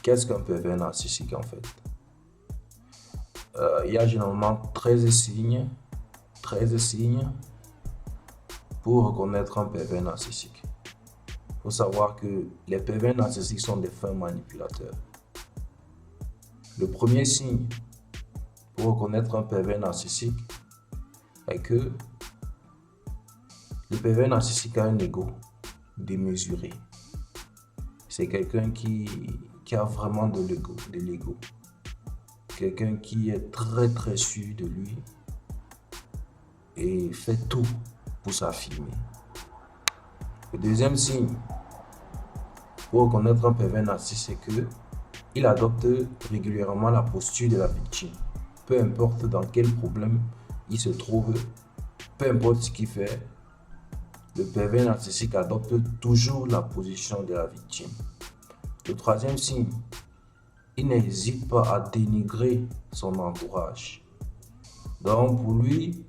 Qu'est-ce qu'un pervers narcissique en fait? Il y a généralement 13 signes pour reconnaître un pervers narcissique. Il faut savoir que les pervers narcissiques sont des fins manipulateurs. Le premier signe pour reconnaître un pervers narcissique est que le pervers narcissique a un ego démesuré. C'est quelqu'un qui a vraiment de l'ego. Quelqu'un qui est très sûr de lui et fait tout pour s'affirmer. Le deuxième signe pour reconnaître un pervers narcissique, c'est qu'il adopte régulièrement la posture de la victime. Peu importe dans quel problème il se trouve, peu importe ce qu'il fait, le pervers narcissique adopte toujours la position de la victime. Le troisième signe, il n'hésite pas à dénigrer son entourage. Donc pour lui,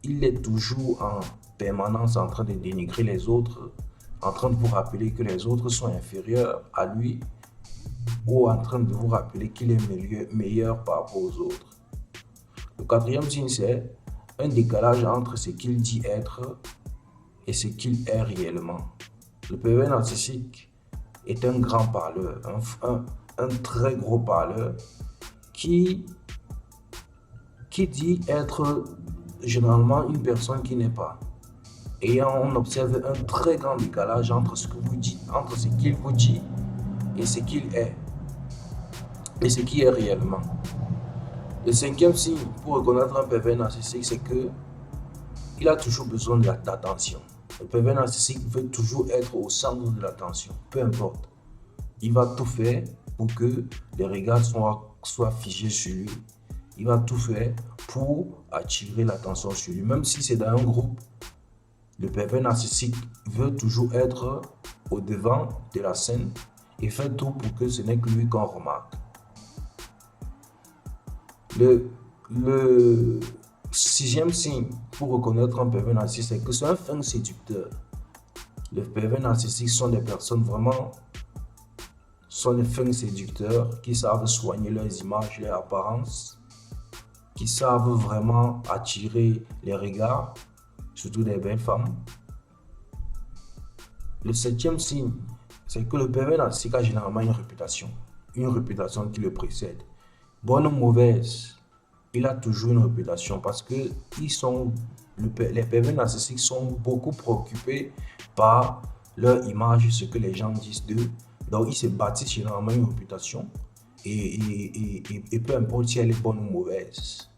il est toujours en permanence en train de dénigrer les autres, en train de vous rappeler que les autres sont inférieurs à lui ou en train de vous rappeler qu'il est meilleur par rapport aux autres. Le quatrième signe, c'est un décalage entre ce qu'il dit être et ce qu'il est réellement. Le pervers narcissique est un grand parleur, un très gros parleur qui dit être généralement une personne qui n'est pas. Et on observe un très grand décalage entre ce que vous dites, entre ce qu'il vous dit et ce qu'il est, et ce qui est réellement. Le cinquième signe pour reconnaître un pervers narcissique, c'est que il a toujours besoin d'attention. Le pervers narcissique veut toujours être au centre de l'attention, peu importe. Il va tout faire pour que les regards soient figés sur lui. Il va tout faire pour attirer l'attention sur lui. Même si c'est dans un groupe, le pervers narcissique veut toujours être au devant de la scène et fait tout pour que ce n'est que lui qu'on remarque. Le sixième signe pour reconnaître un pervers narcissique, c'est que c'est un fin séducteur. Les pervers narcissiques sont des personnes sont des fins séducteurs qui savent soigner leurs images, leurs apparences, qui savent vraiment attirer les regards, surtout des belles femmes. Le septième signe, c'est que le pervers narcissique a généralement une réputation qui le précède. Bonne ou mauvaise, il a toujours une réputation parce que les pervers narcissiques sont beaucoup préoccupés par leur image, ce que les gens disent d'eux. Donc, ils se bâtissent généralement une réputation et peu importe si elle est bonne ou mauvaise.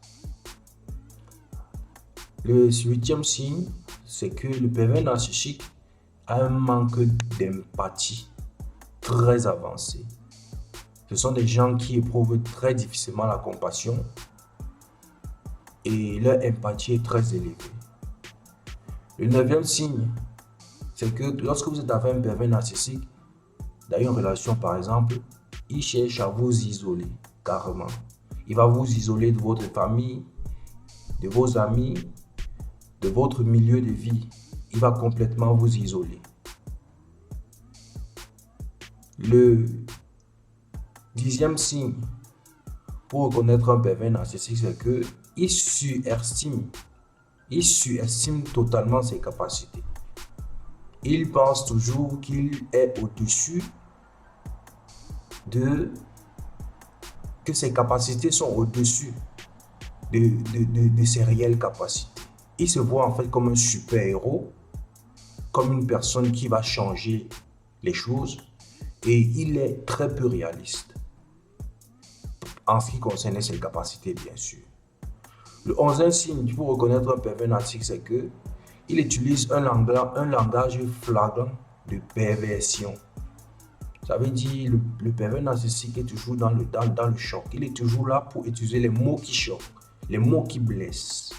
Le huitième signe, c'est que le pervers narcissique a un manque d'empathie très avancé. Ce sont des gens qui éprouvent très difficilement la compassion et leur empathie est très élevée. Le neuvième signe, c'est que lorsque vous êtes avec un pervers narcissique, dans une relation par exemple, il cherche à vous isoler carrément. Il va vous isoler de votre famille, de vos amis, de votre milieu de vie. Il va complètement vous isoler. Le dixième signe pour reconnaître un pervers narcissique, c'est qu'il surestime totalement ses capacités. Il pense toujours qu'il est au-dessus que ses capacités sont au-dessus de ses réelles capacités. Il se voit en fait comme un super-héros, comme une personne qui va changer les choses et il est très peu réaliste en ce qui concerne ses capacités, bien sûr. Le 11e signe pour reconnaître un pervers narcissique, c'est qu'il utilise un langage flagrant de perversion. Ça veut dire le pervers narcissique est toujours dans le choc. Il est toujours là pour utiliser les mots qui choquent, les mots qui blessent.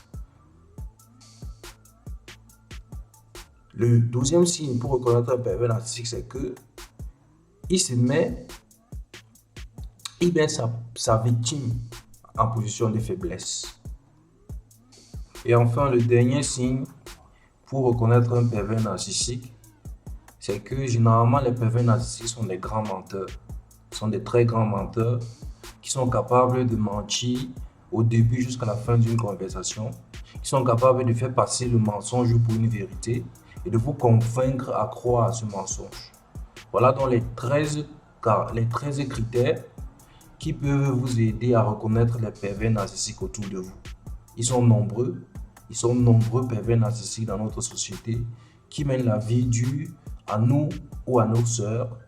Le 12e signe pour reconnaître un pervers narcissique, c'est qu'il met sa victime en position de faiblesse. Et enfin, le dernier signe pour reconnaître un pervers narcissique, c'est que généralement les pervers narcissiques sont des grands menteurs. sont des très grands menteurs qui sont capables de mentir au début jusqu'à la fin d'une conversation, qui sont capables de faire passer le mensonge pour une vérité et de vous convaincre à croire à ce mensonge. Voilà donc les 13 critères qui peuvent vous aider à reconnaître les pervers narcissiques autour de vous. Ils sont nombreux pervers narcissiques dans notre société qui mènent la vie dure à nous ou à nos sœurs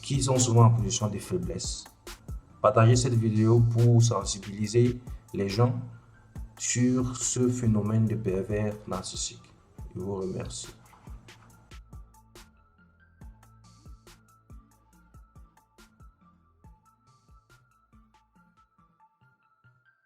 qui sont souvent en position de faiblesse. Partagez cette vidéo pour sensibiliser les gens sur ce phénomène de pervers narcissique. Je vous remercie.